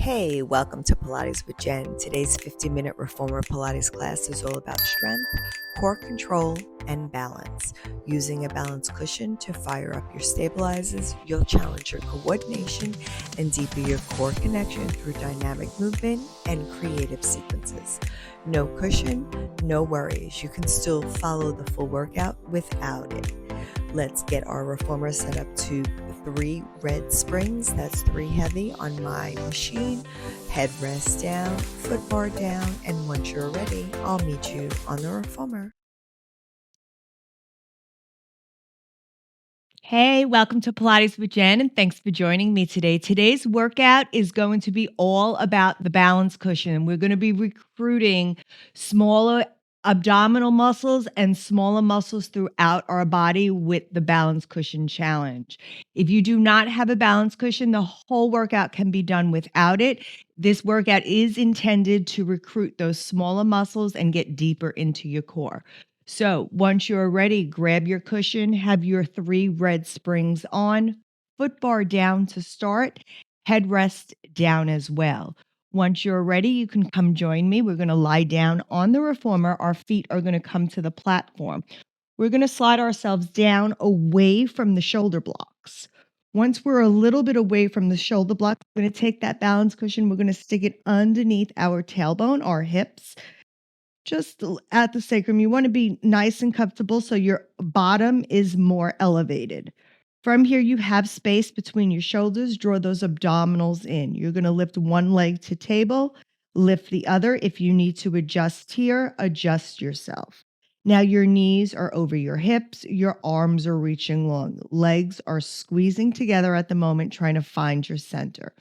Hey, welcome to Pilates with Jenn. Today's 50-minute Reformer Pilates class is all about strength, core control, and balance. Using a balance cushion to fire up your stabilizers, you'll challenge your coordination and deepen your core connection through dynamic movement and creative sequences. No cushion, no worries. You can still follow the full workout without it. Let's get our reformer set up to 3 red springs. That's 3 heavy on my machine. Head rest down, foot bar down, and once you're ready, I'll meet you on the reformer. Hey, welcome to Pilates with Jenn, and thanks for joining me today. Today's workout is going to be all about the balance cushion. We're going to be recruiting smaller abdominal muscles and smaller muscles throughout our body with the balance cushion challenge. If you do not have a balance cushion, the whole workout can be done without it. This workout is intended to recruit those smaller muscles and get deeper into your core. So once you're ready, grab your cushion, have your 3 red springs on, foot bar down to start, headrest down as well. Once you're ready, you can come join me. We're going to lie down on the reformer. Our feet are going to come to the platform. We're going to slide ourselves down away from the shoulder blocks. Once we're a little bit away from the shoulder blocks, we're going to take that balance cushion. We're going to stick it underneath our tailbone, our hips, just at the sacrum. You want to be nice and comfortable so your bottom is more elevated. From here, you have space between your shoulders. Draw those abdominals in. You're going to lift one leg to table, lift the other. If you need to adjust here, adjust yourself. Now your knees are over your hips. Your arms are reaching long. Legs are squeezing together at the moment, trying to find your center.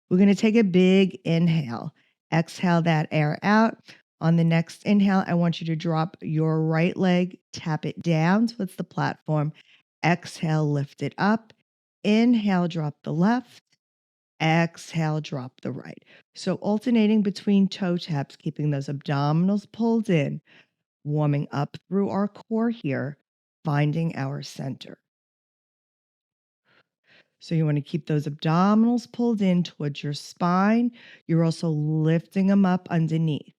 We're going to take a big inhale. Exhale that air out. On the next inhale, I want you to drop your right leg, tap it down towards the platform. Exhale, lift it up. Inhale, drop the left. Exhale, drop the right. So alternating between toe taps, keeping those abdominals pulled in, warming up through our core here, finding our center. So you want to keep those abdominals pulled in towards your spine. You're also lifting them up underneath.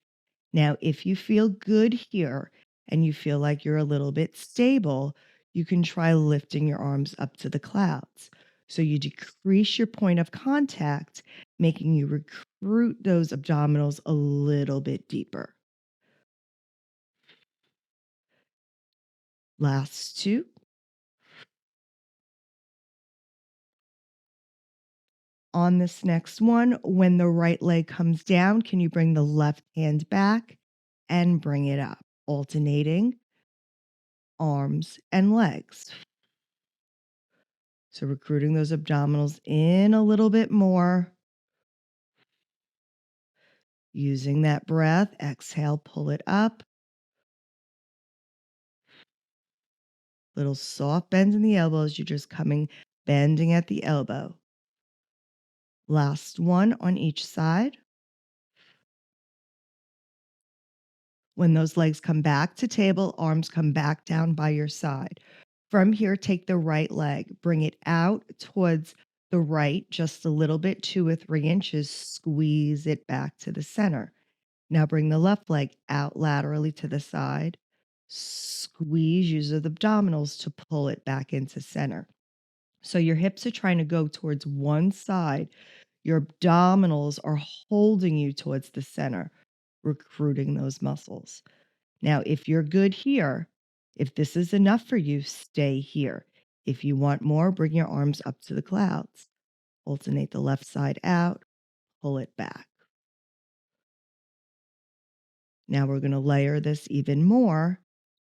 Now, if you feel good here and you feel like you're a little bit stable, you can try lifting your arms up to the clouds. So you decrease your point of contact, making you recruit those abdominals a little bit deeper. Last 2. On this next one, when the right leg comes down, can you bring the left hand back and bring it up, alternating arms and legs. So recruiting those abdominals in a little bit more. Using that breath, exhale, pull it up. Little soft bend in the elbows. You're just bending at the elbow. Last one on each side. When those legs come back to table, arms come back down by your side. From here, take the right leg, bring it out towards the right just a little bit, 2 or 3 inches, squeeze it back to the center. Now bring the left leg out laterally to the side, squeeze, use the abdominals to pull it back into center. So your hips are trying to go towards one side. Your abdominals are holding you towards the center, recruiting those muscles. Now, if you're good here, if this is enough for you, stay here. If you want more, bring your arms up to the clouds. Alternate the left side out, pull it back. Now we're going to layer this even more.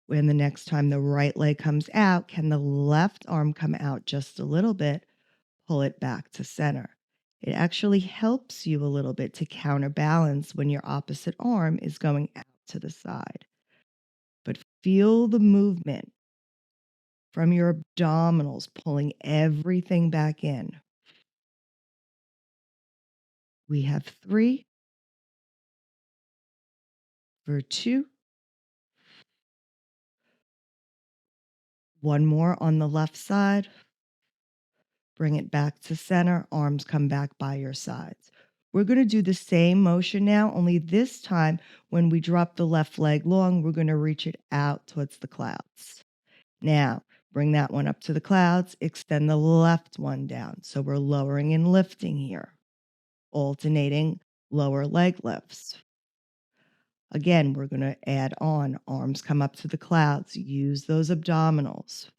When the next time the right leg comes out, can the left arm come out just a little bit? Pull it back to center. It actually helps you a little bit to counterbalance when your opposite arm is going out to the side. But feel the movement from your abdominals, pulling everything back in. We have 3 for 2. One more on the left side. Bring it back to center. Arms come back by your sides. We're going to do the same motion now, only this time when we drop the left leg long, we're going to reach it out towards the clouds. Now, bring that one up to the clouds, extend the left one down. So we're lowering and lifting here, alternating lower leg lifts. Again, we're going to add on arms come up to the clouds. Use those abdominals.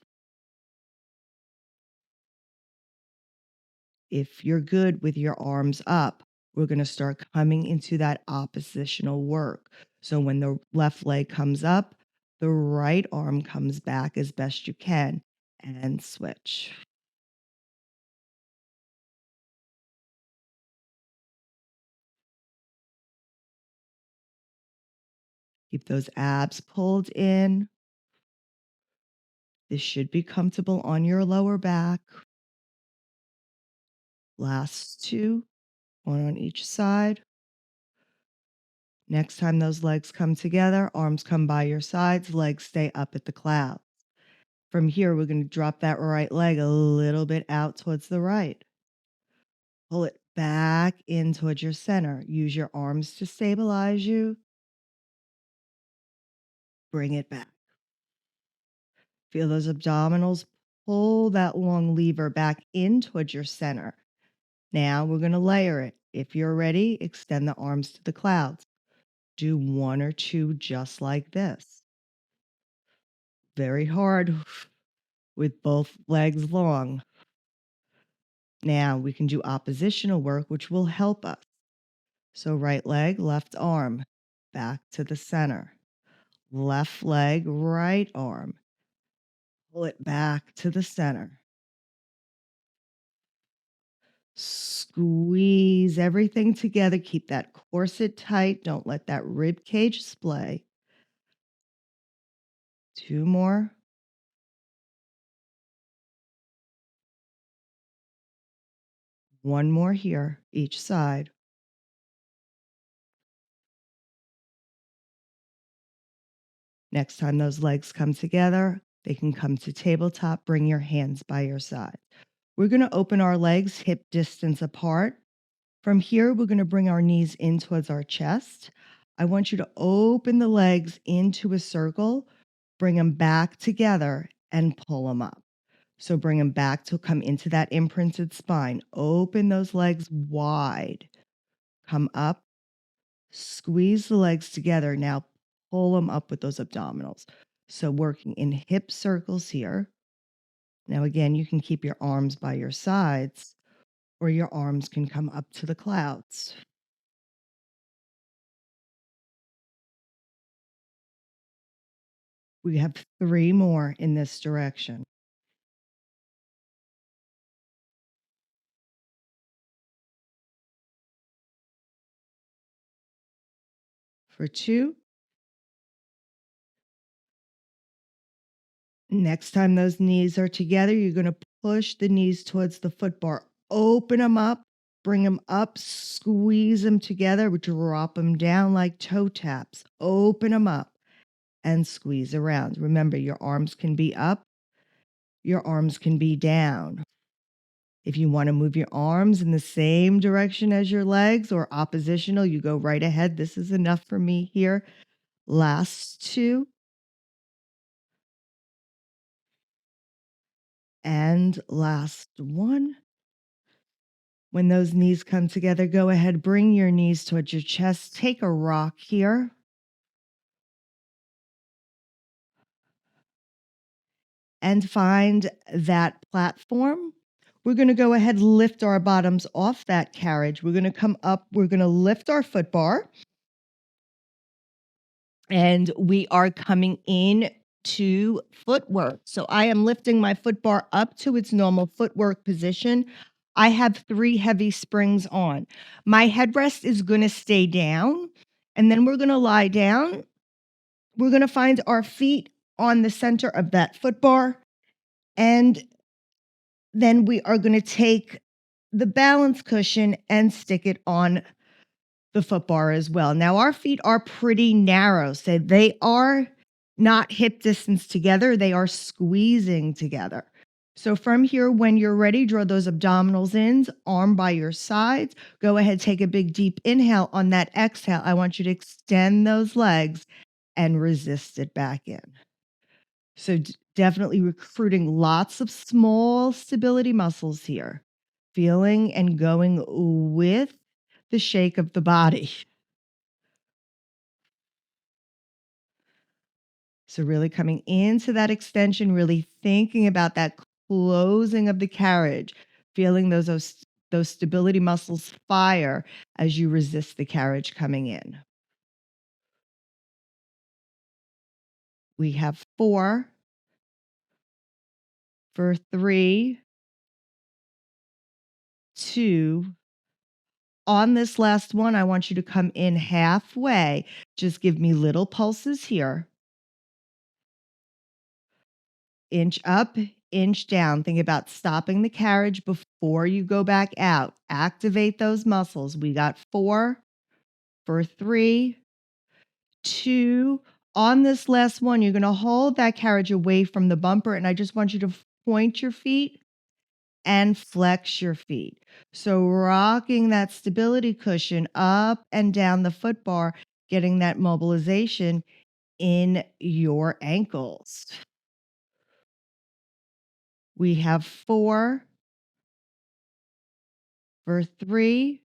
If you're good with your arms up, we're going to start coming into that oppositional work. So when the left leg comes up, the right arm comes back as best you can and switch. Keep those abs pulled in. This should be comfortable on your lower back. Last two, one on each side. Next time those legs come together, arms come by your sides, legs stay up at the clouds. From here, we're going to drop that right leg a little bit out towards the right. Pull it back in towards your center. Use your arms to stabilize you. Bring it back. Feel those abdominals. Pull that long lever back in towards your center. Now we're going to layer it. If you're ready, extend the arms to the clouds. Do one or two just like this. Very hard with both legs long. Now we can do oppositional work, which will help us. So right leg, left arm, back to the center. Left leg, right arm. Pull it back to the center. Squeeze everything together. Keep that corset tight. Don't let that rib cage splay. Two more. One more here, each side. Next time those legs come together, they can come to tabletop. Bring your hands by your side. We're going to open our legs hip distance apart. From here, we're going to bring our knees in towards our chest. I want you to open the legs into a circle, bring them back together, and pull them up. So bring them back to come into that imprinted spine. Open those legs wide. Come up, squeeze the legs together. Now pull them up with those abdominals. So working in hip circles here. Now again, you can keep your arms by your sides, or your arms can come up to the clouds. We have three more in this direction. For two. Next time those knees are together, you're going to push the knees towards the foot bar. Open them up, bring them up, squeeze them together, drop them down like toe taps. Open them up and squeeze around. Remember, your arms can be up, your arms can be down. If you want to move your arms in the same direction as your legs or oppositional, you go right ahead. This is enough for me here. Last two. And last one. When those knees come together, go ahead, bring your knees towards your chest. Take a rock here. And find that platform. We're going to go ahead, lift our bottoms off that carriage. We're going to come up. We're going to lift our foot bar. And we are coming in to footwork. So I am lifting my foot bar up to its normal footwork position. I have 3 heavy springs on. My headrest is going to stay down, and then we're going to lie down. We're going to find our feet on the center of that foot bar, and then we are going to take the balance cushion and stick it on the foot bar as well. Now, our feet are pretty narrow, so they are not hip distance together. They are squeezing together. So from here, when you're ready, draw those abdominals in, arm by your sides. Go ahead, take a big deep inhale. On that exhale, I want you to extend those legs and resist it back in. So definitely recruiting lots of small stability muscles here, feeling and going with the shake of the body. So really coming into that extension, really thinking about that closing of the carriage, feeling those stability muscles fire as you resist the carriage coming in. We have 4 for 3, 2. On this last one, I want you to come in halfway. Just give me little pulses here. Inch up, inch down. Think about stopping the carriage before you go back out. Activate those muscles. We got 4 for 3, 2. On this last one, you're going to hold that carriage away from the bumper, and I just want you to point your feet and flex your feet. So rocking that stability cushion up and down the foot bar, getting that mobilization in your ankles. We have 4 for 3,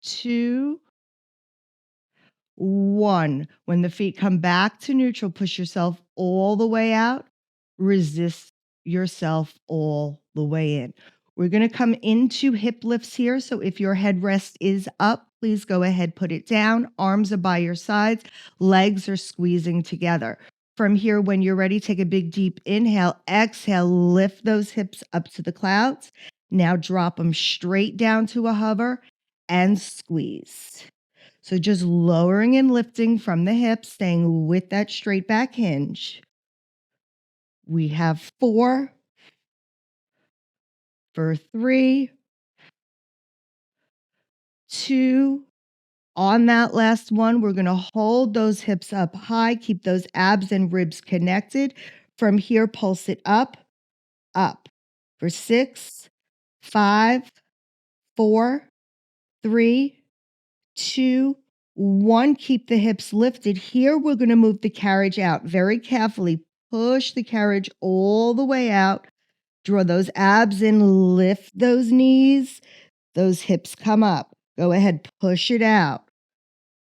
2, 1. When the feet come back to neutral, push yourself all the way out. Resist yourself all the way in. We're going to come into hip lifts here. So if your headrest is up, please go ahead, put it down. Arms are by your sides. Legs are squeezing together. From here, when you're ready, take a big deep inhale. Exhale, lift those hips up to the clouds. Now drop them straight down to a hover and squeeze. So just lowering and lifting from the hips, staying with that straight back hinge. We have 4 for 3, 2. On that last one, we're going to hold those hips up high, keep those abs and ribs connected. From here, pulse it up, up for 6, 5, 4, 3, 2, 1. Keep the hips lifted. Here, we're going to move the carriage out very carefully. Push the carriage all the way out. Draw those abs in, lift those knees. Those hips come up. Go ahead, push it out.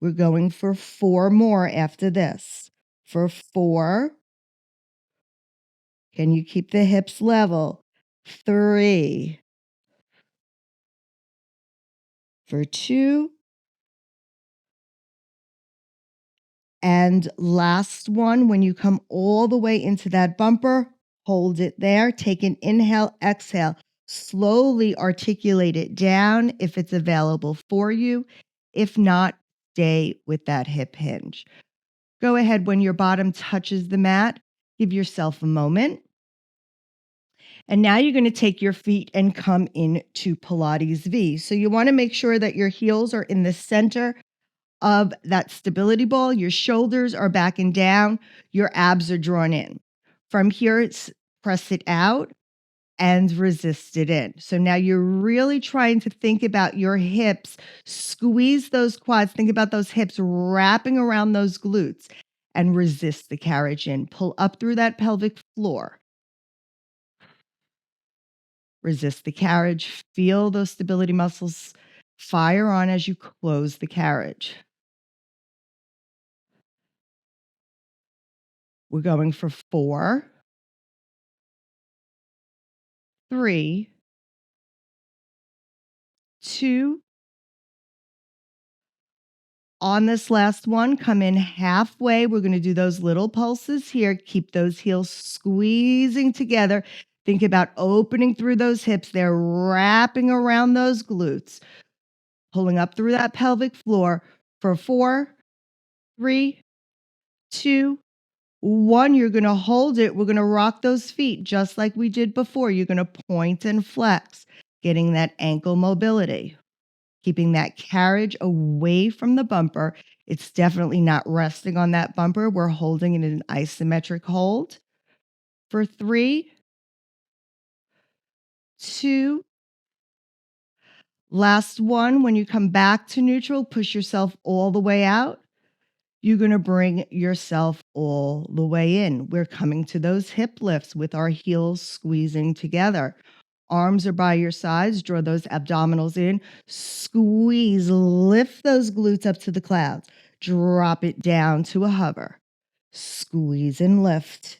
We're going for 4 more after this. For 4. Can you keep the hips level? 3. For 2. And last one, when you come all the way into that bumper, hold it there. Take an inhale, exhale. Slowly articulate it down if it's available for you. If not, stay with that hip hinge. Go ahead when your bottom touches the mat. Give yourself a moment. And now you're going to take your feet and come into Pilates V. So you want to make sure that your heels are in the center of that stability ball. Your shoulders are back and down. Your abs are drawn in. From here, press it out and resist it in. So now you're really trying to think about your hips. Squeeze those quads. Think about those hips wrapping around those glutes and resist the carriage in. Pull up through that pelvic floor. Resist the carriage. Feel those stability muscles fire on as you close the carriage. We're going for 4, 3, 2. On this last one, come in halfway. We're going to do those little pulses here. Keep those heels squeezing together. Think about opening through those hips. They're wrapping around those glutes. Pulling up through that pelvic floor for 4, 3, 2, 1. You're going to hold it. We're going to rock those feet just like we did before. You're going to point and flex, getting that ankle mobility. Keeping that carriage away from the bumper. It's definitely not resting on that bumper. We're holding it in an isometric hold For 3, 2, last one. When you come back to neutral, push yourself all the way out. You're going to bring yourself all the way in. We're coming to those hip lifts with our heels squeezing together. Arms are by your sides. Draw those abdominals in. Squeeze. Lift those glutes up to the clouds. Drop it down to a hover. Squeeze and lift.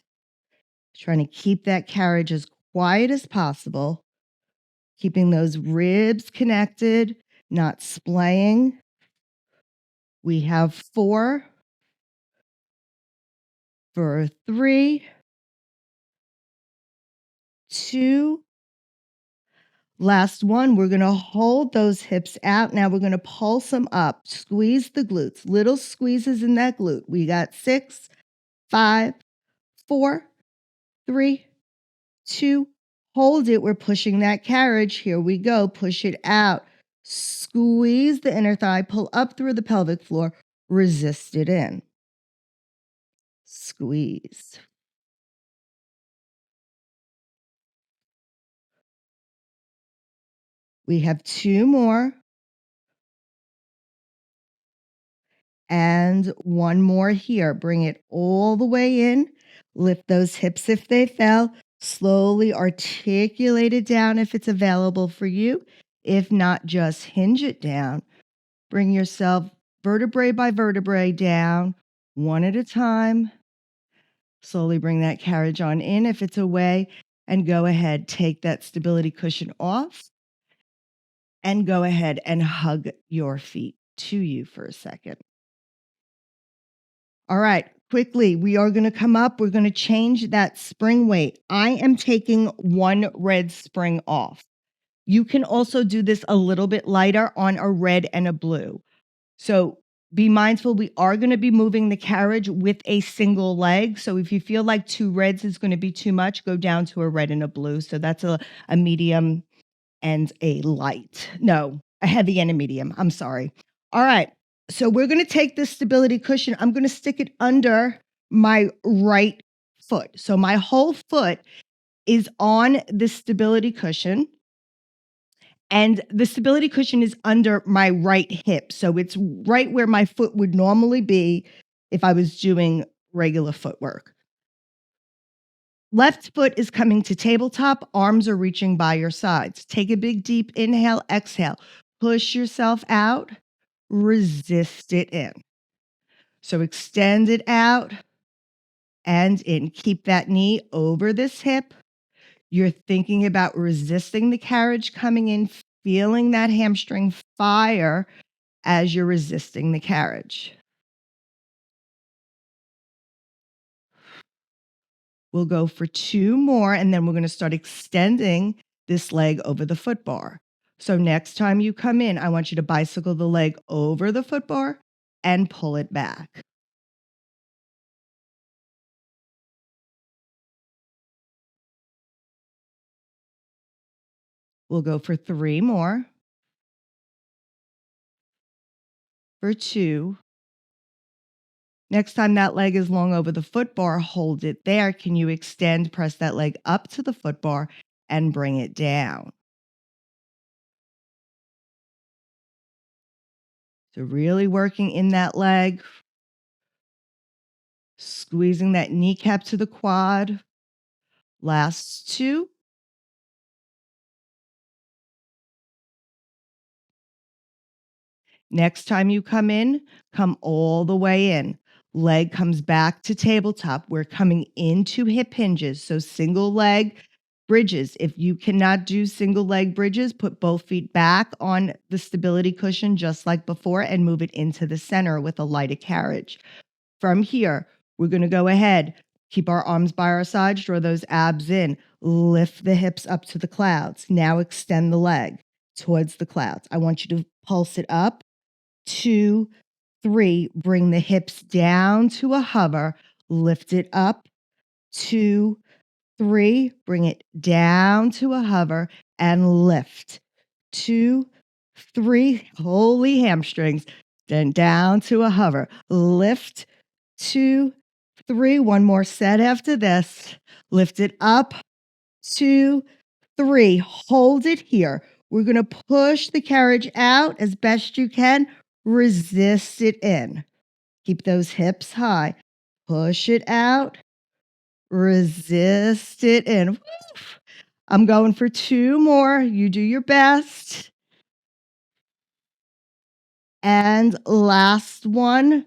Trying to keep that carriage as quiet as possible. Keeping those ribs connected, not splaying. We have 4. For 3, 2, last one. We're going to hold those hips out. Now we're going to pulse them up. Squeeze the glutes. Little squeezes in that glute. We got 6, 5, 4, 3, 2. Hold it. We're pushing that carriage. Here we go. Push it out. Squeeze the inner thigh. Pull up through the pelvic floor. Resist it in. Squeeze. We have 2 more. And 1 more here. Bring it all the way in. Lift those hips if they fell. Slowly articulate it down if it's available for you. If not, just hinge it down. Bring yourself vertebrae by vertebrae down, one at a time. Slowly bring that carriage on in if it's away. And go ahead, take that stability cushion off. And go ahead and hug your feet to you for a second. All right, quickly, we are going to come up. We're going to change that spring weight. I am taking 1 red spring off. You can also do this a little bit lighter on a red and a blue. So be mindful, we are going to be moving the carriage with a single leg. So if you feel like 2 reds is going to be too much, go down to a red and a blue. So that's a medium and a light. No, a heavy and a medium. I'm sorry. All right. So we're going to take this stability cushion. I'm going to stick it under my right foot. So my whole foot is on the stability cushion. And the stability cushion is under my right hip. So it's right where my foot would normally be if I was doing regular footwork. Left foot is coming to tabletop. Arms are reaching by your sides. Take a big deep inhale, exhale. Push yourself out. Resist it in. So extend it out and in. Keep that knee over this hip. You're thinking about resisting the carriage coming in, feeling that hamstring fire as you're resisting the carriage. We'll go for 2 more, and then we're going to start extending this leg over the foot bar. So next time you come in, I want you to bicycle the leg over the foot bar and pull it back. We'll go for 3 more. For 2. Next time that leg is long over the foot bar, hold it there. Can you extend, press that leg up to the foot bar and bring it down? So really working in that leg, squeezing that kneecap to the quad. Last 2. Next time you come in, come all the way in. Leg comes back to tabletop. We're coming into hip hinges. So single leg bridges. If you cannot do single leg bridges, put both feet back on the stability cushion just like before and move it into the center with a lighter carriage. From here, we're going to go ahead, keep our arms by our sides, draw those abs in, lift the hips up to the clouds. Now extend the leg towards the clouds. I want you to pulse it up. 2, 3, bring the hips down to a hover, lift it up. 2, 3, bring it down to a hover and lift. 2, 3, holy hamstrings, then down to a hover, lift. 2, 3. One more set after this. Lift it up. 2, 3. Hold it here. We're going to push the carriage out as best you can. Resist it in. Keep those hips high. Push it out. Resist it in. Woo! I'm going for 2 more. You do your best. And last one.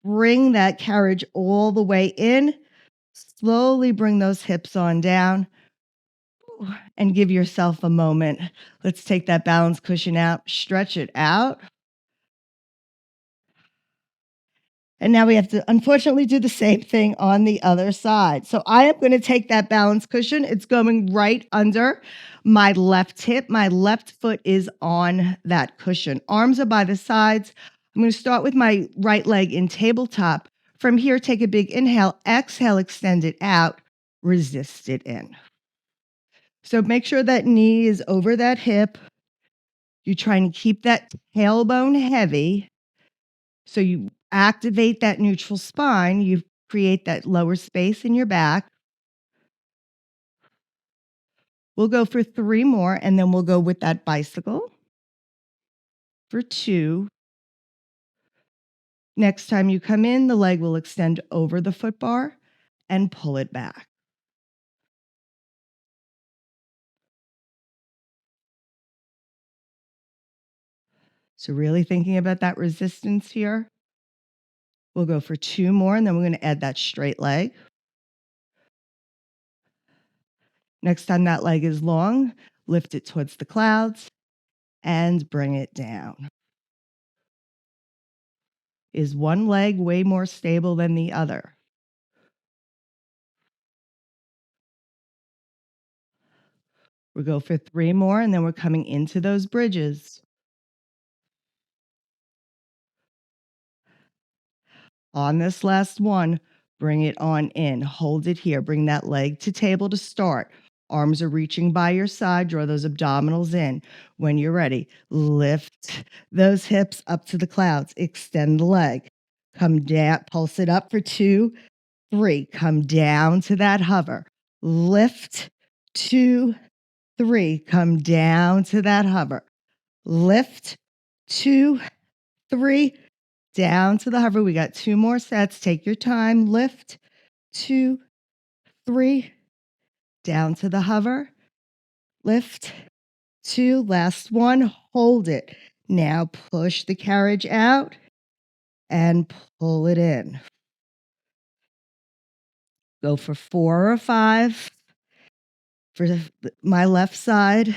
Bring that carriage all the way in. Slowly bring those hips on down. And give yourself a moment. Let's take that balance cushion out, stretch it out. And now we have to, unfortunately, do the same thing on the other side. So I am going to take that balance cushion. It's going right under my left hip. My left foot is on that cushion. Arms are by the sides. I'm going to start with my right leg in tabletop. From here, take a big inhale, exhale, extend it out, resist it in. So make sure that knee is over that hip. You're trying to keep that tailbone heavy. So you activate that neutral spine. You create that lower space in your back. We'll go for 3 more, and then we'll go with that bicycle for 2. Next time you come in, the leg will extend over the foot bar and pull it back. So really thinking about that resistance here. We'll go for 2 more, and then we're going to add that straight leg. Next time that leg is long, lift it towards the clouds and bring it down. Is one leg way more stable than the other? We'll go for 3 more, and then we're coming into those bridges. On this last one, bring it on in. Hold it here. Bring that leg to table to start. Arms are reaching by your side. Draw those abdominals in. When you're ready, lift those hips up to the clouds. Extend the leg. Come down, pulse it up for 2, 3. Come down to that hover. Lift, 2, 3. Come down to that hover. Lift, 2, 3. Down to the hover. We got 2 more sets. Take your time. Lift, 2, 3. Down to the hover. Lift, 2. Last one. Hold it. Now push the carriage out and pull it in. Go for 4 or 5. For my left side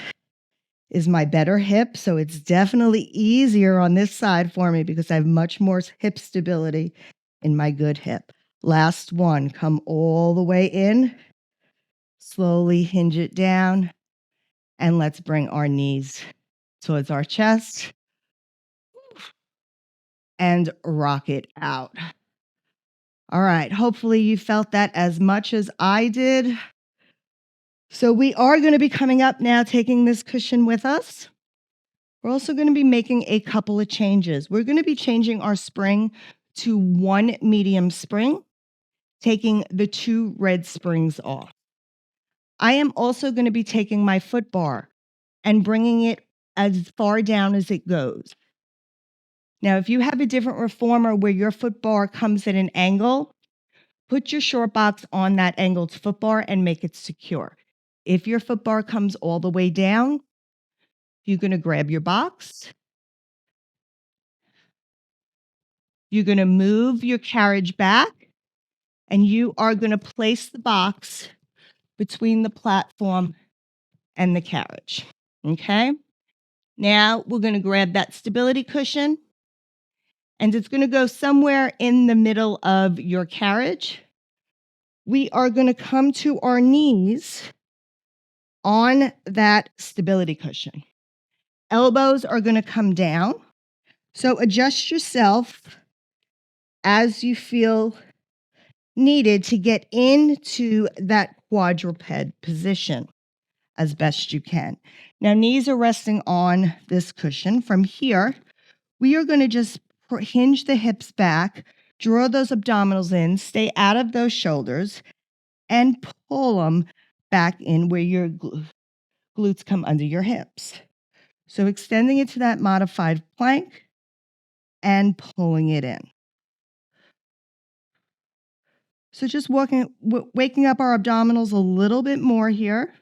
is my better hip, so it's definitely easier on this side for me because I have much more hip stability in my good hip. Last one, come all the way in, slowly hinge it down, and let's bring our knees towards our chest and rock it out. All right, hopefully you felt that as much as I did. So we are going to be coming up now, taking this cushion with us. We're also going to be making a couple of changes. We're going to be changing our spring to 1 medium spring, taking the 2 red springs off. I am also going to be taking my foot bar and bringing it as far down as it goes. Now, if you have a different reformer where your foot bar comes at an angle, put your short box on that angled foot bar and make it secure. If your foot bar comes all the way down, you're going to grab your box. You're going to move your carriage back, and you are going to place the box between the platform and the carriage. Okay? Now we're going to grab that stability cushion, and it's going to go somewhere in the middle of your carriage. We are going to come to our knees on that stability cushion. Elbows are going to come down. So adjust yourself as you feel needed to get into that quadruped position as best you can. Now, knees are resting on this cushion. From here, we are going to just hinge the hips back. Draw those abdominals in, stay out of those shoulders, and pull them back in where your glutes come under your hips. So extending it to that modified plank and pulling it in. So just waking up our abdominals a little bit more here.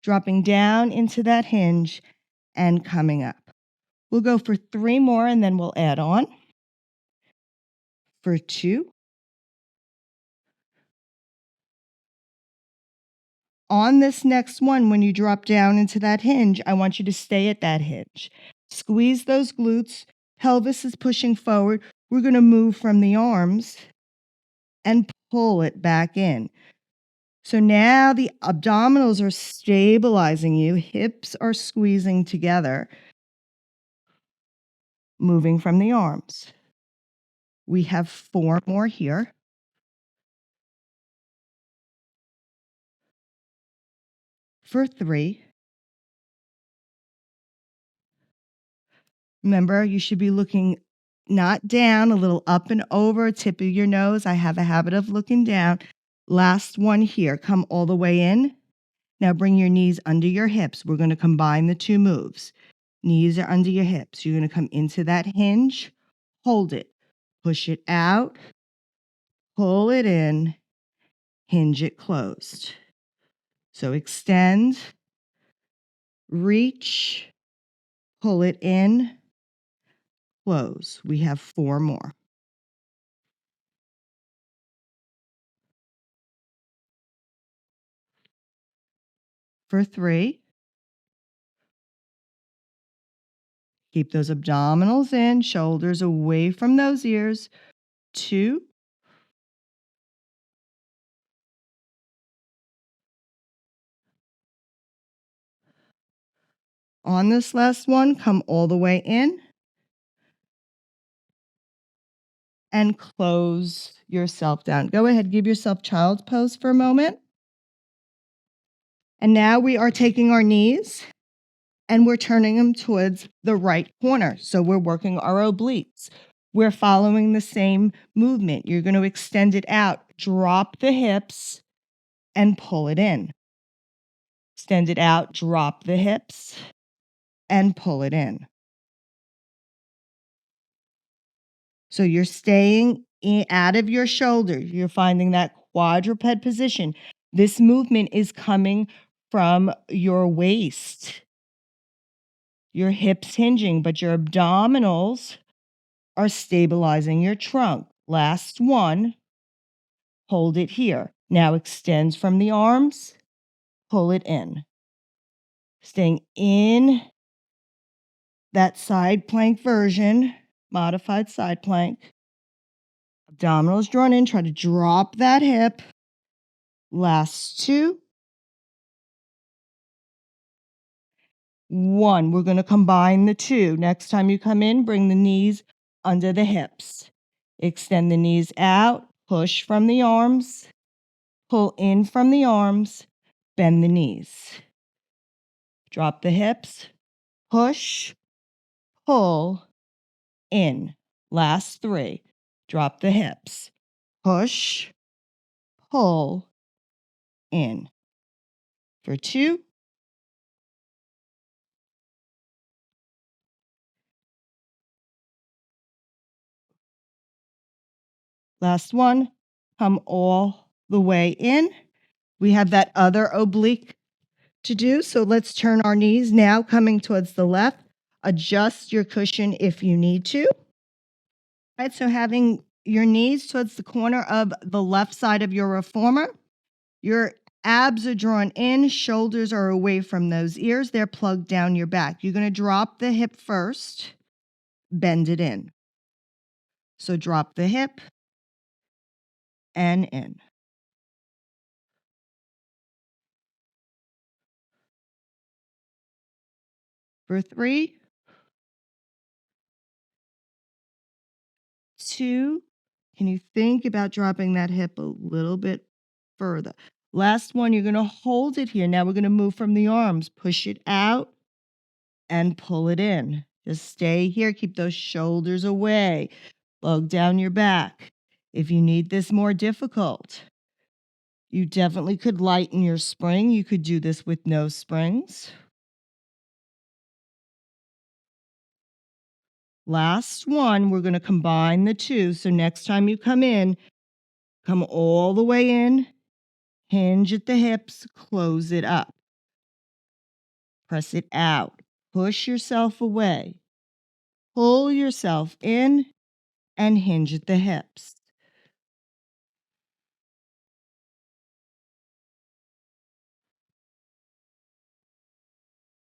Dropping down into that hinge and coming up. We'll go for 3 more and then we'll add on. For 2. On this next one, when you drop down into that hinge, I want you to stay at that hinge. Squeeze those glutes. Pelvis is pushing forward. We're going to move from the arms and pull it back in. So now the abdominals are stabilizing you. Hips are squeezing together. Moving from the arms. We have 4 more here. For 3. Remember, you should be looking not down, a little up and over, tip of your nose. I have a habit of looking down. Last one here. Come all the way in. Now bring your knees under your hips. We're going to combine the 2 moves. Knees are under your hips. You're going to come into that hinge. Hold it. Push it out. Pull it in. Hinge it closed. So extend. Reach. Pull it in. Close. We have 4 more. For 3. Keep those abdominals in, shoulders away from those ears. 2. On this last one, come all the way in and close yourself down. Go ahead, give yourself child's pose for a moment. And now we are taking our knees and we're turning them towards the right corner. So we're working our obliques. We're following the same movement. You're going to extend it out, drop the hips, and pull it in. Extend it out, drop the hips, and pull it in. So you're staying out of your shoulder. You're finding that quadruped position. This movement is coming from your waist. Your hips hinging, but your abdominals are stabilizing your trunk. Last one. Hold it here. Now extends from the arms. Pull it in. Staying in that side plank version, modified side plank. Abdominals drawn in. Try to drop that hip. Last 2. 1. We're going to combine the 2. Next time you come in, bring the knees under the hips. Extend the knees out. Push from the arms. Pull in from the arms. Bend the knees. Drop the hips. Push. Pull. In. Last 3. Drop the hips. Push. Pull. In. For 2. Last one. Come all the way in. We have that other oblique to do. So let's turn our knees now coming towards the left. Adjust your cushion if you need to. All right, so having your knees towards the corner of the left side of your reformer. Your abs are drawn in, shoulders are away from those ears. They're plugged down your back. You're going to drop the hip first, bend it in. So drop the hip and in. For 3, 2, can you think about dropping that hip a little bit further? Last one, you're going to hold it here. Now we're going to move from the arms. Push it out and pull it in. Just stay here. Keep those shoulders away. Lug down your back. If you need this more difficult, you definitely could lighten your spring. You could do this with no springs. Last one, we're going to combine the two. So next time you come in, come all the way in, hinge at the hips, close it up. Press it out. Push yourself away. Pull yourself in and hinge at the hips.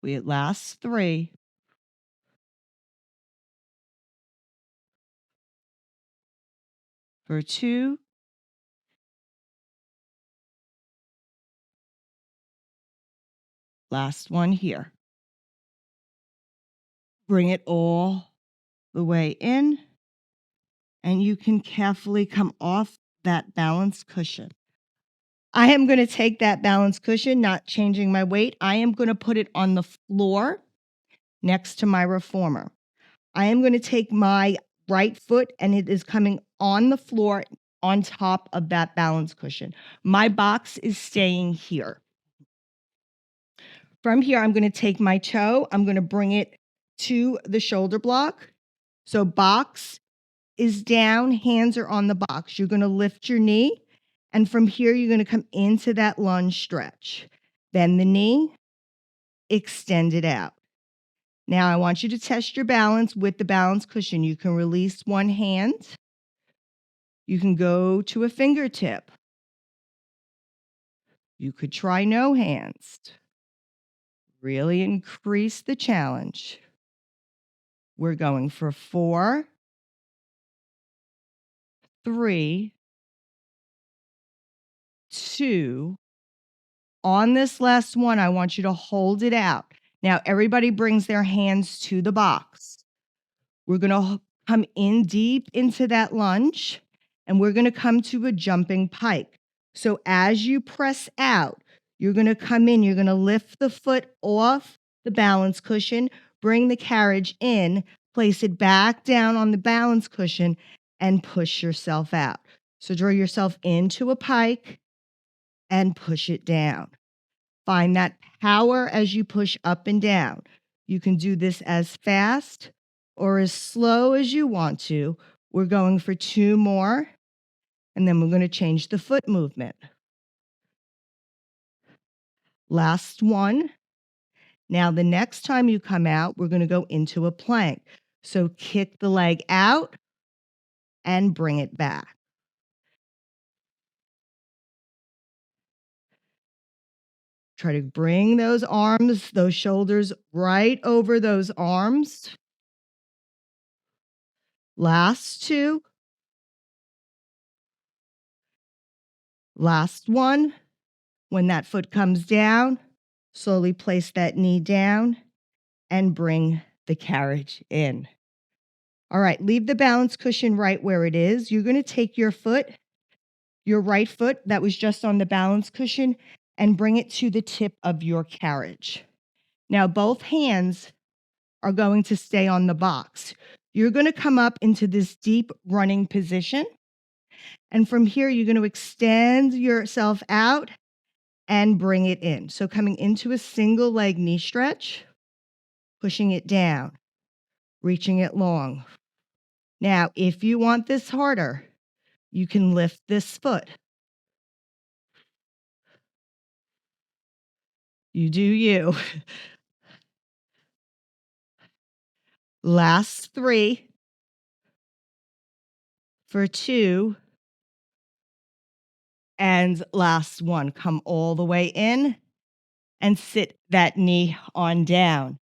We at last 3. For 2. Last one here. Bring it all the way in, and you can carefully come off that balance cushion. I am going to take that balance cushion, not changing my weight. I am going to put it on the floor next to my reformer. I am going to take my right foot, and it is coming on the floor on top of that balance cushion. My box is staying here. From here, I'm going to take my toe. I'm going to bring it to the shoulder block. So box is down, hands are on the box. You're going to lift your knee, and from here, you're going to come into that lunge stretch. Bend the knee, extend it out. Now, I want you to test your balance with the balance cushion. You can release one hand. You can go to a fingertip. You could try no hands. Really increase the challenge. We're going for 4, 3, 2. On this last one, I want you to hold it out. Now, everybody brings their hands to the box. We're going to come in deep into that lunge, and we're going to come to a jumping pike. So as you press out, you're going to come in, you're going to lift the foot off the balance cushion, bring the carriage in, place it back down on the balance cushion, and push yourself out. So draw yourself into a pike and push it down. Find that power as you push up and down. You can do this as fast or as slow as you want to. We're going for 2 more, and then we're going to change the foot movement. Last one. Now, the next time you come out, we're going to go into a plank. So kick the leg out and bring it back. Try to bring those arms, those shoulders right over those arms. Last 2. Last one. When that foot comes down, slowly place that knee down and bring the carriage in. All right, leave the balance cushion right where it is. You're going to take your foot, your right foot that was just on the balance cushion, and bring it to the tip of your carriage. Now, both hands are going to stay on the box. You're going to come up into this deep running position. And from here, you're going to extend yourself out and bring it in. So coming into a single leg knee stretch, pushing it down, reaching it long. Now, if you want this harder, you can lift this foot. You do you. Last 3 for 2. And last one, come all the way in and sit that knee on down.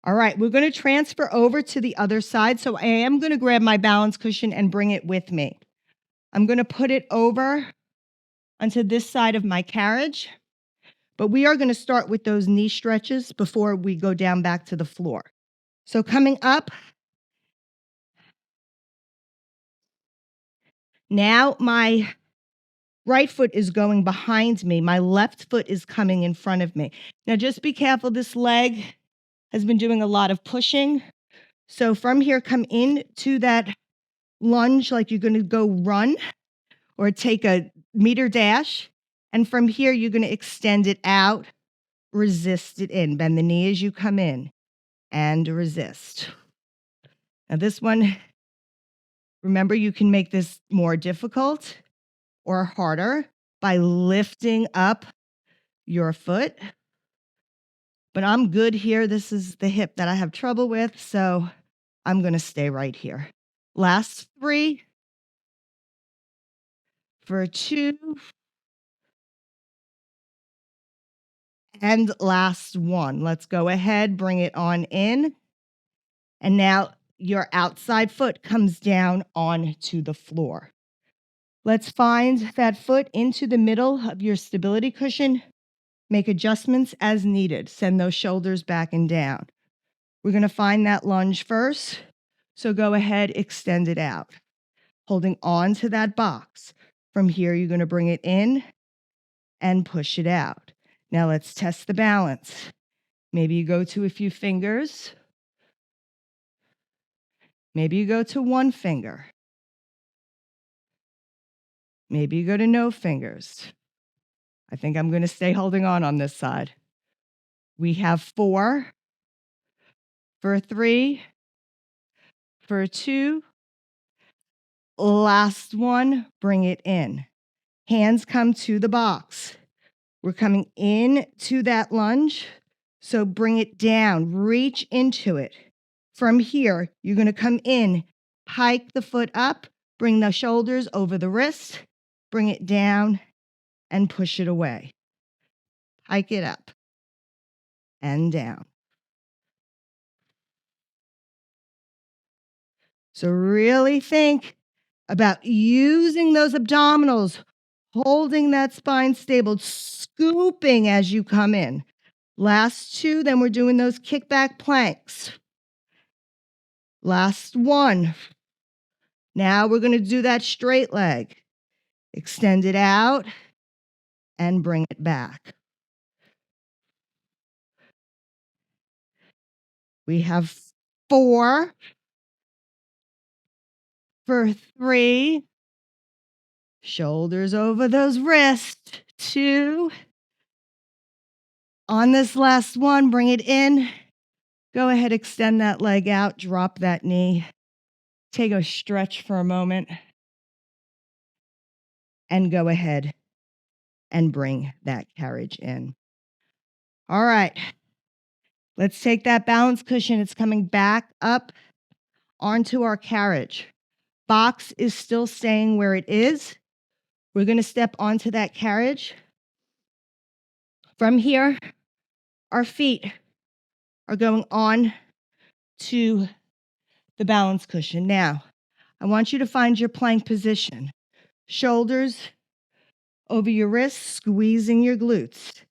All right, we're going to transfer over to the other side. So I am going to grab my balance cushion and bring it with me. I'm going to put it over onto this side of my carriage. But we are going to start with those knee stretches before we go down back to the floor. So coming up, now my right foot is going behind me. My left foot is coming in front of me. Now just be careful. This leg has been doing a lot of pushing. So from here, come into that lunge like you're going to go run or take a meter dash. And from here, you're going to extend it out, resist it in. Bend the knee as you come in and resist. Now this one, remember, you can make this more difficult or harder by lifting up your foot. But I'm good here. This is the hip that I have trouble with, so I'm going to stay right here. Last 3 for 2 and last 1. Let's go ahead, bring it on in. And now your outside foot comes down onto the floor. Let's find that foot into the middle of your stability cushion. Make adjustments as needed. Send those shoulders back and down. We're going to find that lunge first. So go ahead, extend it out. Holding on to that box. From here, you're going to bring it in and push it out. Now let's test the balance. Maybe you go to a few fingers. Maybe you go to 1 finger. Maybe you go to no fingers. I think I'm going to stay holding on this side. We have 4 for 3 for 2. Last one, bring it in. Hands come to the box. We're coming into that lunge, so bring it down, reach into it. From here, you're going to come in, hike the foot up, bring the shoulders over the wrist, bring it down, and push it away. Hike it up and down. So really think about using those abdominals, holding that spine stable, scooping as you come in. Last 2, then we're doing those kickback planks. Last 1. Now we're going to do that straight leg. Extend it out and bring it back. We have 4 for 3. Shoulders over those wrists. 2. On this last one, bring it in. Go ahead, extend that leg out, drop that knee. Take a stretch for a moment. And go ahead and bring that carriage in. All right. Let's take that balance cushion. It's coming back up onto our carriage. Box is still staying where it is. We're going to step onto that carriage. From here, our feet are going on to the balance cushion. Now, I want you to find your plank position. Shoulders over your wrists, squeezing your glutes.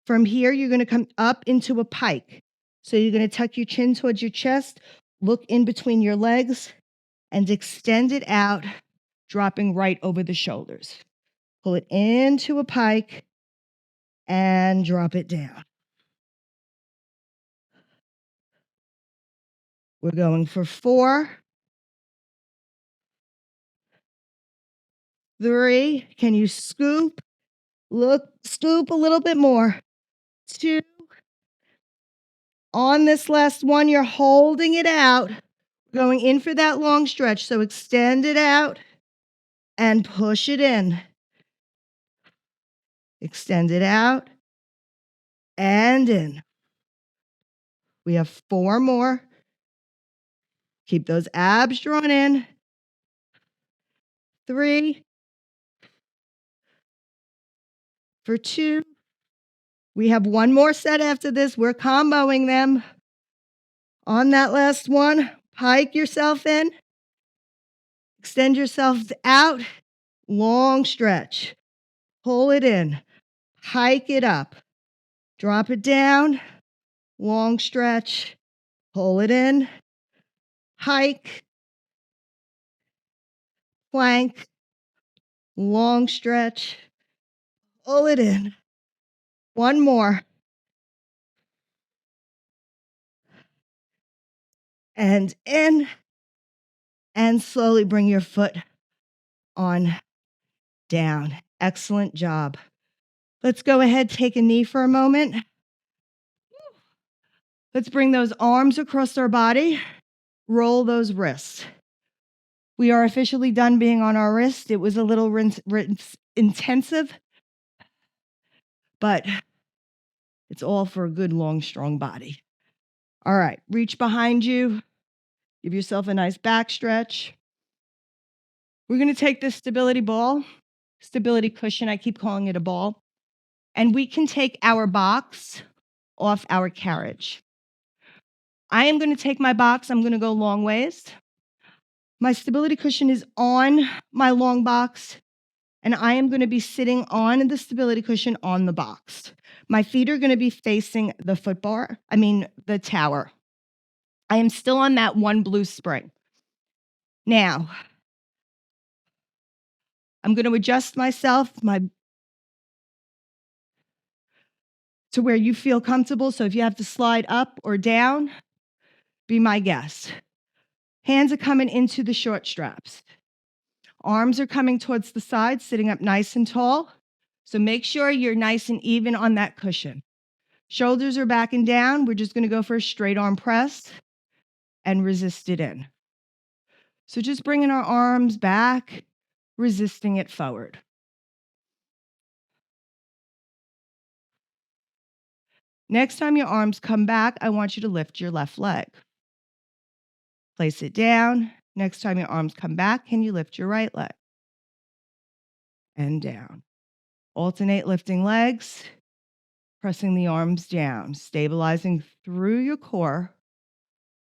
From here, you're going to come up into a pike. So you're going to tuck your chin towards your chest, look in between your legs, and extend it out, dropping right over the shoulders. Pull it into a pike and drop it down. We're going for 4, 3. Can you scoop? Look, scoop a little bit more. 2. On this last one, you're holding it out, going in for that long stretch. So extend it out and push it in. Extend it out and in. We have 4 more. Keep those abs drawn in. 3 for 2. We have 1 more set after this. We're comboing them. On that last one, hike yourself in. Extend yourself out. Long stretch. Pull it in. Hike it up. Drop it down. Long stretch. Pull it in. Hike. Plank. Long stretch. Pull it in. 1 more. and in, and slowly bring your foot on down. Excellent job. Let's go ahead, take a knee for a moment. Let's bring those arms across our body. Roll those wrists. We are officially done being on our wrist. It was a little rinse intensive, but it's all for a good, long, strong body. All right, reach behind you. Give yourself a nice back stretch. We're going to take this stability ball, stability cushion. I keep calling it a ball. And we can take our box off our carriage. I am going to take my box. I'm going to go long ways. My stability cushion is on my long box, and I am going to be sitting on the stability cushion on the box. My feet are going to be facing the the tower. I am still on that one blue spring. Now, I'm going to adjust myself to where you feel comfortable. So if you have to slide up or down, be my guest. Hands are coming into the short straps. Arms are coming towards the side, sitting up nice and tall. So make sure you're nice and even on that cushion. Shoulders are back and down. We're just going to go for a straight arm press and resist it in. So just bringing our arms back, resisting it forward. Next time your arms come back, I want you to lift your left leg. Place it down. Next time your arms come back, can you lift your right leg? And down. Alternate lifting legs, pressing the arms down, stabilizing through your core,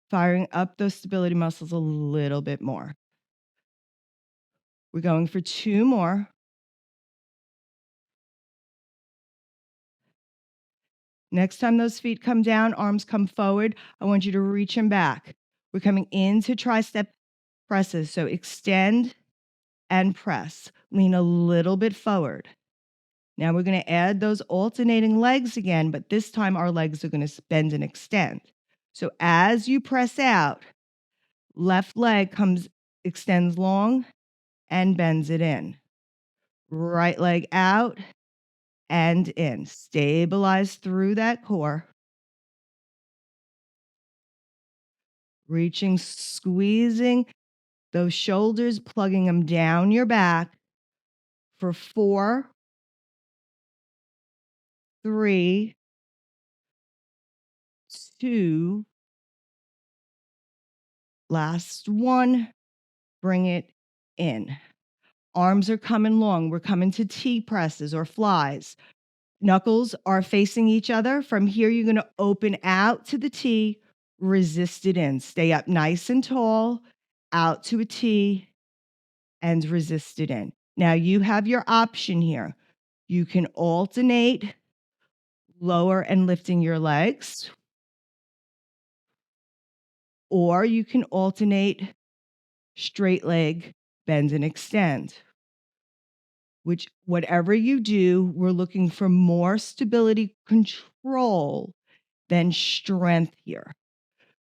firing up those stability muscles a little bit more. We're going for 2 more. Next time those feet come down, arms come forward, I want you to reach them back. We're coming into tricep presses, so extend and press. Lean a little bit forward. Now we're going to add those alternating legs again, but this time our legs are going to bend and extend. So as you press out, left leg extends long and bends it in. Right leg out and in. Stabilize through that core. Reaching, squeezing those shoulders, plugging them down your back for 4, 3, 2, last one, bring it in. Arms are coming long. We're coming to T presses or flies. Knuckles are facing each other. From here, you're going to open out to the T, resist it in. Stay up nice and tall, out to a T, and resist it in. Now you have your option here. You can alternate lower and lifting your legs, or you can alternate straight leg, bend and extend. Whatever you do, we're looking for more stability control than strength here.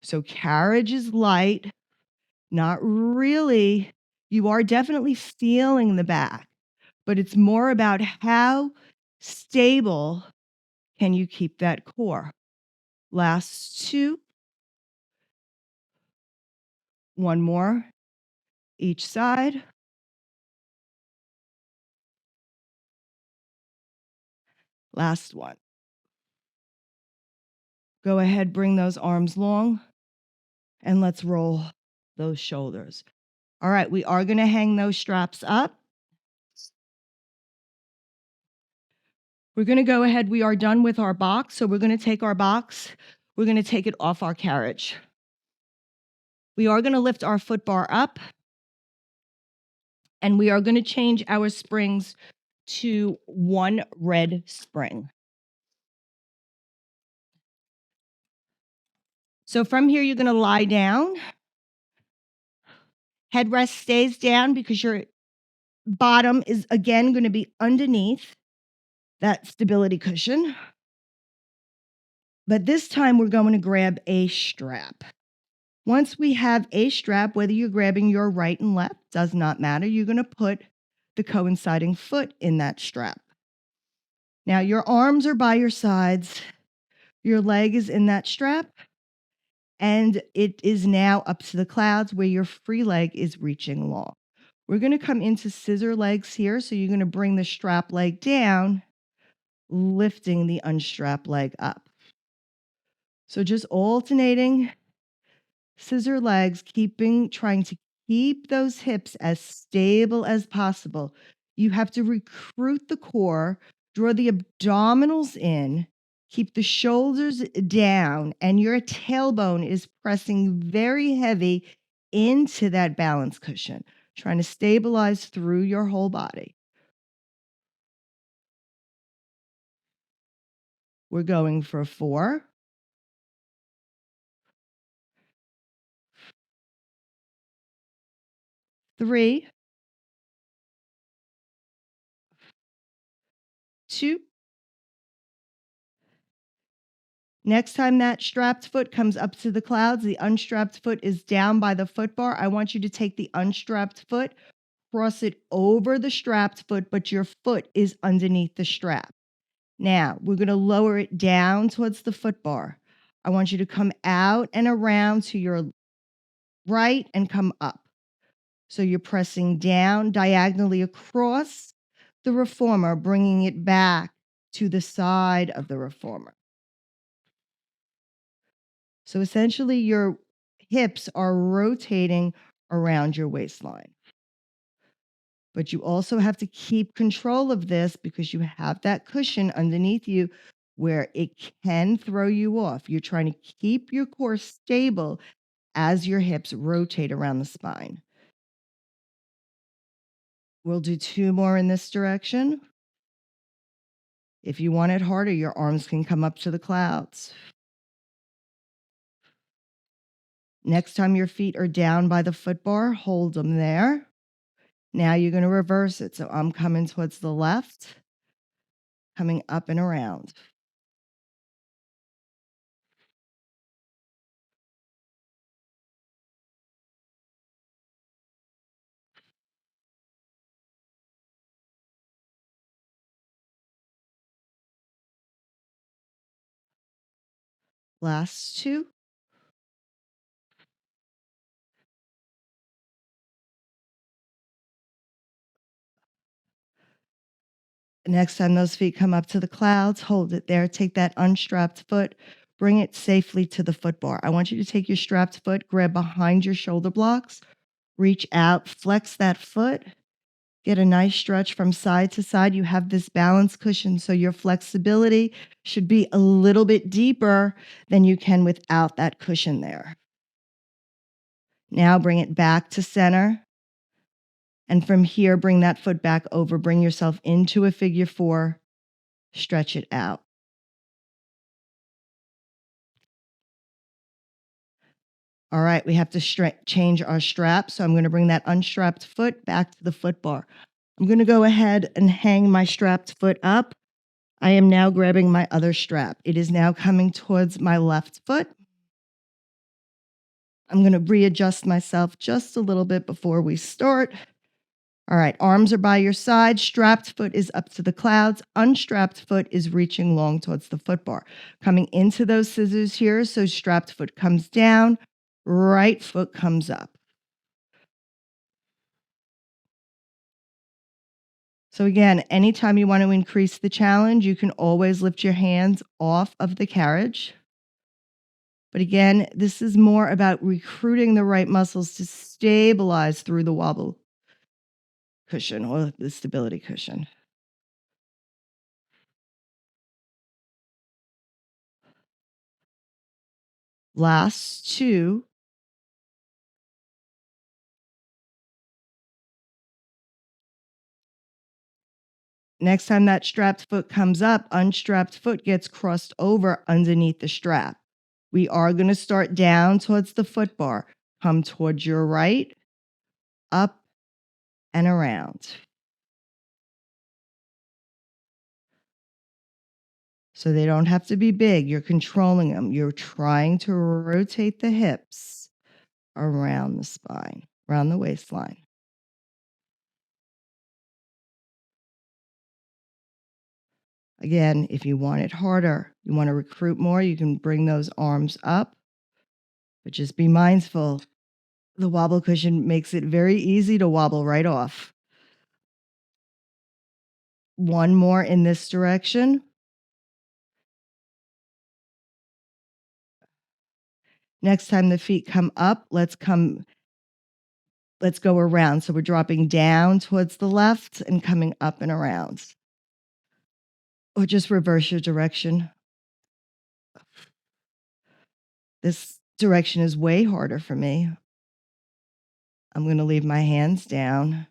So carriage is light, not really. You are definitely feeling the back, but it's more about how stable can you keep that core. Last 2. One more each side. Last one. Go ahead, bring those arms long, and let's roll those shoulders. All right, we are going to hang those straps up. We're going to go ahead. We are done with our box, so we're going to take our box. We're going to take it off our carriage. We are going to lift our foot bar up, and we are going to change our springs to 1 red spring. So from here, you're going to lie down. Headrest stays down because your bottom is, again, going to be underneath that stability cushion. But this time, we're going to grab a strap. Once we have a strap, whether you're grabbing your right and left, does not matter. You're going to put the coinciding foot in that strap. Now, your arms are by your sides. Your leg is in that strap. And it is now up to the clouds where your free leg is reaching long. We're going to come into scissor legs here. So you're going to bring the strap leg down, lifting the unstrapped leg up. So just alternating scissor legs, trying to keep those hips as stable as possible. You have to recruit the core, draw the abdominals in, keep the shoulders down, and your tailbone is pressing very heavy into that balance cushion, trying to stabilize through your whole body. We're going for 4, 3, 2. Next time that strapped foot comes up to the clouds, the unstrapped foot is down by the foot bar. I want you to take the unstrapped foot, cross it over the strapped foot, but your foot is underneath the strap. Now, we're going to lower it down towards the foot bar. I want you to come out and around to your right and come up. So you're pressing down diagonally across the reformer, bringing it back to the side of the reformer. So essentially, your hips are rotating around your waistline. But you also have to keep control of this because you have that cushion underneath you where it can throw you off. You're trying to keep your core stable as your hips rotate around the spine. We'll do 2 more in this direction. If you want it harder, your arms can come up to the clouds. Next time your feet are down by the foot bar, hold them there. Now you're going to reverse it. So I'm coming towards the left, coming up and around. Last 2. Next time those feet come up to the clouds, hold it there. Take that unstrapped foot, bring it safely to the foot bar. I want you to take your strapped foot, grab behind your shoulder blocks, reach out, flex that foot, get a nice stretch from side to side. You have this balance cushion, so your flexibility should be a little bit deeper than you can without that cushion there. Now bring it back to center. And from here, bring that foot back over. Bring yourself into a figure 4. Stretch it out. All right, we have to change our strap. So I'm going to bring that unstrapped foot back to the foot bar. I'm going to go ahead and hang my strapped foot up. I am now grabbing my other strap. It is now coming towards my left foot. I'm going to readjust myself just a little bit before we start. All right, arms are by your side. Strapped foot is up to the clouds. Unstrapped foot is reaching long towards the foot bar. Coming into those scissors here, so strapped foot comes down, right foot comes up. So again, anytime you want to increase the challenge, you can always lift your hands off of the carriage. But again, this is more about recruiting the right muscles to stabilize through the wobble cushion or the stability cushion. Last 2. Next time that strapped foot comes up, unstrapped foot gets crossed over underneath the strap. We are going to start down towards the foot bar. Come towards your right, up and around. So they don't have to be big. You're controlling them. You're trying to rotate the hips. around the spine, around the waistline. Again, if you want it harder, you want to recruit more, you can bring those arms up, but just be mindful. The wobble cushion makes it very easy to wobble right off. One more in this direction. Next time the feet come up, let's go around. So we're dropping down towards the left and coming up and around. Or just reverse your direction. This direction is way harder for me. I'm going to leave my hands down.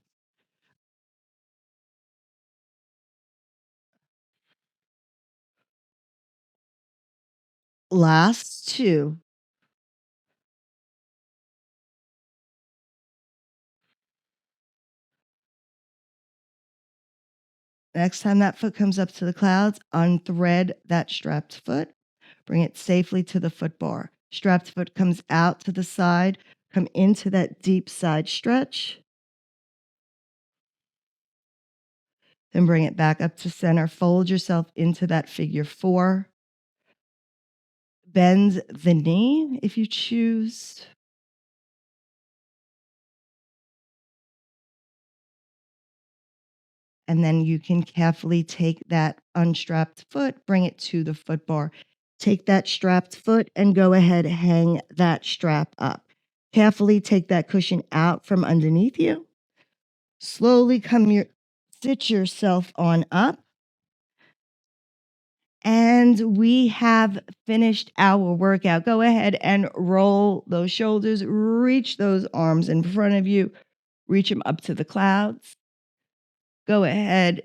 Last two. Next time that foot comes up to the clouds, unthread that strapped foot. Bring it safely to the foot bar. Strapped foot comes out to the side. Come into that deep side stretch. Then bring it back up to center. Fold yourself into that figure 4. Bend the knee if you choose. And then you can carefully take that unstrapped foot, bring it to the foot bar. Take that strapped foot and go ahead, hang that strap up. Carefully take that cushion out from underneath you. Slowly sit yourself on up. And we have finished our workout. Go ahead and roll those shoulders, reach those arms in front of you, reach them up to the clouds. Go ahead,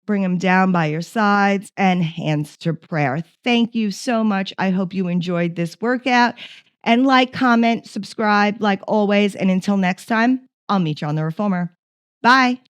bring them down by your sides and hands to prayer. Thank you so much. I hope you enjoyed this workout. And like, comment, subscribe like always. And until next time, I'll meet you on the Reformer. Bye.